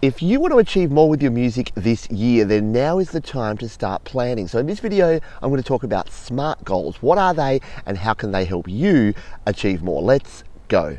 If you want to achieve more with your music this year, then now is the time to start planning. So in this video, I'm going to talk about SMART goals. What are they and how can they help you achieve more? Let's go.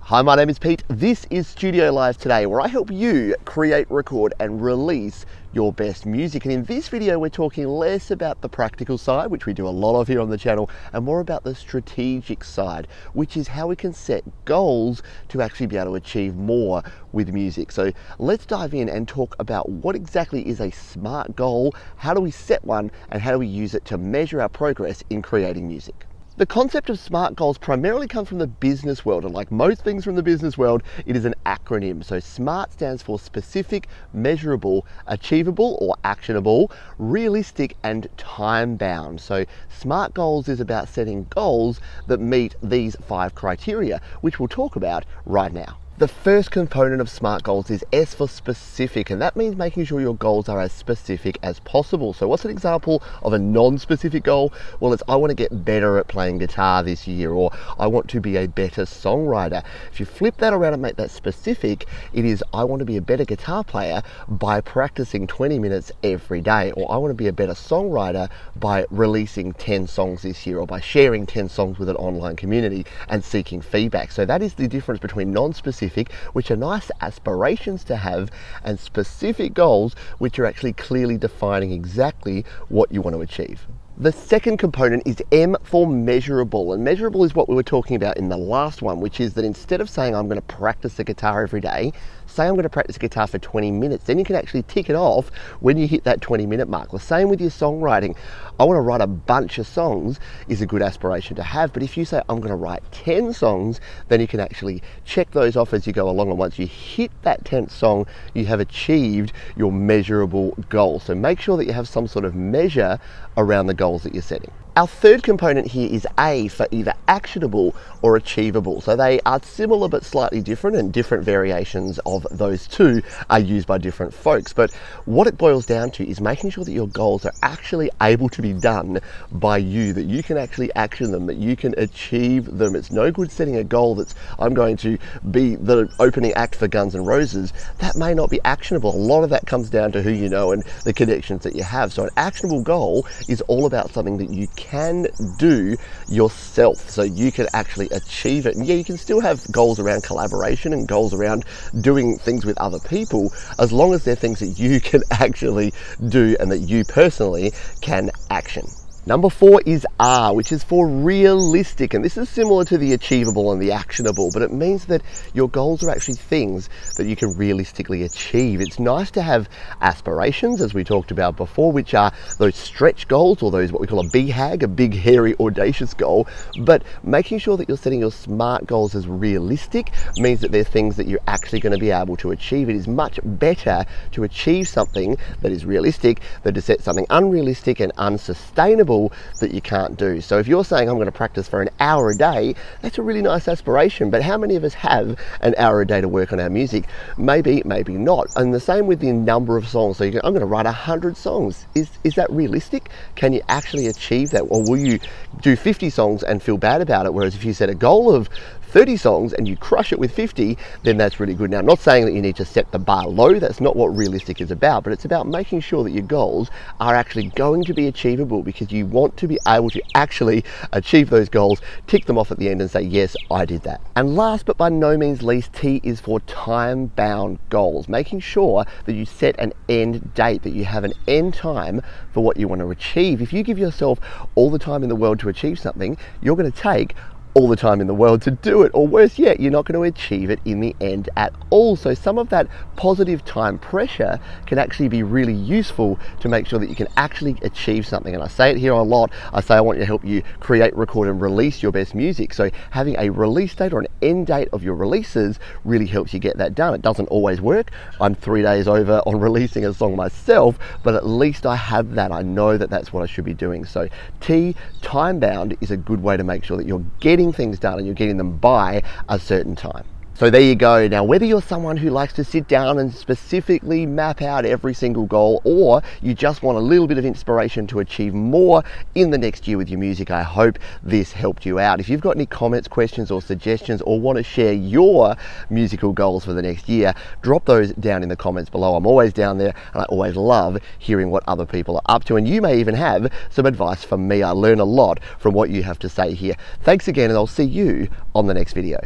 Hi, my name is Pete. This is Studio Live Today, where I help you create, record, and release your best music. And in this video, we're talking less about the practical side, which we do a lot of here on the channel, and more about the strategic side, which is how we can set goals to actually be able to achieve more with music. So let's dive in and talk about what exactly is a SMART goal, how do we set one, and how do we use it to measure our progress in creating music. The concept of SMART goals primarily comes from the business world, and like most things from the business world, it is an acronym. So SMART stands for specific, measurable, achievable or actionable, realistic and time-bound. So SMART goals is about setting goals that meet these 5 criteria, which we'll talk about right now. The first component of SMART goals is S for specific, and that means making sure your goals are as specific as possible. So what's an example of a non-specific goal? Well, it's I want to get better at playing guitar this year, or I want to be a better songwriter. If you flip that around and make that specific, it is I want to be a better guitar player by practicing 20 minutes every day, or I want to be a better songwriter by releasing 10 songs this year, or by sharing 10 songs with an online community and seeking feedback. So that is the difference between non-specific, which are nice aspirations to have, and specific goals, which are actually clearly defining exactly what you want to achieve. The second component is M for measurable, and measurable is what we were talking about in the last one, which is that instead of saying I'm going to practice the guitar every day, say I'm going to practice guitar for 20 minutes. Then you can actually tick it off when you hit that 20-minute mark. The same with your songwriting. I want to write a bunch of songs is a good aspiration to have, but if you say I'm going to write 10 songs, then you can actually check those off as you go along, and once you hit that 10th song, you have achieved your measurable goal. So make sure that you have some sort of measure around the goals that you're setting. Our third component here is A for either actionable or achievable. So they are similar but slightly different, and different variations of those two are used by different folks. But what it boils down to is making sure that your goals are actually able to be done by you, that you can actually action them, that you can achieve them. It's no good setting a goal that's I'm going to be the opening act for Guns N' Roses. That may not be actionable. A lot of that comes down to who you know and the connections that you have. So an actionable goal is all about something that you can do yourself, so you can actually achieve it. And yeah, you can still have goals around collaboration and goals around doing things with other people, as long as they're things that you can actually do and that you personally can action. Number 4 is R, which is for realistic, and this is similar to the achievable and the actionable, but it means that your goals are actually things that you can realistically achieve. It's nice to have aspirations, as we talked about before, which are those stretch goals, or those what we call a BHAG, a big, hairy, audacious goal, but making sure that you're setting your SMART goals as realistic means that they're things that you're actually going to be able to achieve. It is much better to achieve something that is realistic than to set something unrealistic and unsustainable that you can't do. So if you're saying I'm going to practice for an hour a day, that's a really nice aspiration, but how many of us have an hour a day to work on our music? Maybe, maybe not. And the same with the number of songs. So you go, I'm going to write 100 songs. Is that realistic? Can you actually achieve that? Or will you do 50 songs and feel bad about it? Whereas if you set a goal of 30 songs and you crush it with 50, then that's really good. Now, I'm not saying that you need to set the bar low. That's not what realistic is about, but it's about making sure that your goals are actually going to be achievable, because you want to be able to actually achieve those goals, tick them off at the end and say, yes, I did that. And last but by no means least, T is for time-bound goals, making sure that you set an end date, that you have an end time for what you want to achieve. If you give yourself all the time in the world to achieve something, you're going to take all the time in the world to do it, or worse yet, you're not going to achieve it in the end at all. So some of that positive time pressure can actually be really useful to make sure that you can actually achieve something. And I say it here a lot. I say I want to help you create, record and release your best music. So having a release date or an end date of your releases really helps you get that done. It doesn't always work. I'm 3 days over on releasing a song myself, but at least I have that. I know that that's what I should be doing. So T, time bound, is a good way to make sure that you're getting things done and you're getting them by a certain time. So there you go. Now, whether you're someone who likes to sit down and specifically map out every single goal, or you just want a little bit of inspiration to achieve more in the next year with your music, I hope this helped you out. If you've got any comments, questions, or suggestions, or want to share your musical goals for the next year, drop those down in the comments below. I'm always down there, and I always love hearing what other people are up to. And you may even have some advice from me. I learn a lot from what you have to say here. Thanks again, and I'll see you on the next video.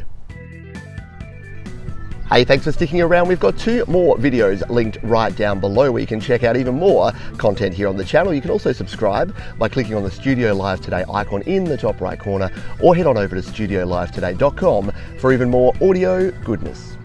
Hey, thanks for sticking around. We've got 2 more videos linked right down below where you can check out even more content here on the channel. You can also subscribe by clicking on the Studio Live Today icon in the top right corner, or head on over to studiolivetoday.com for even more audio goodness.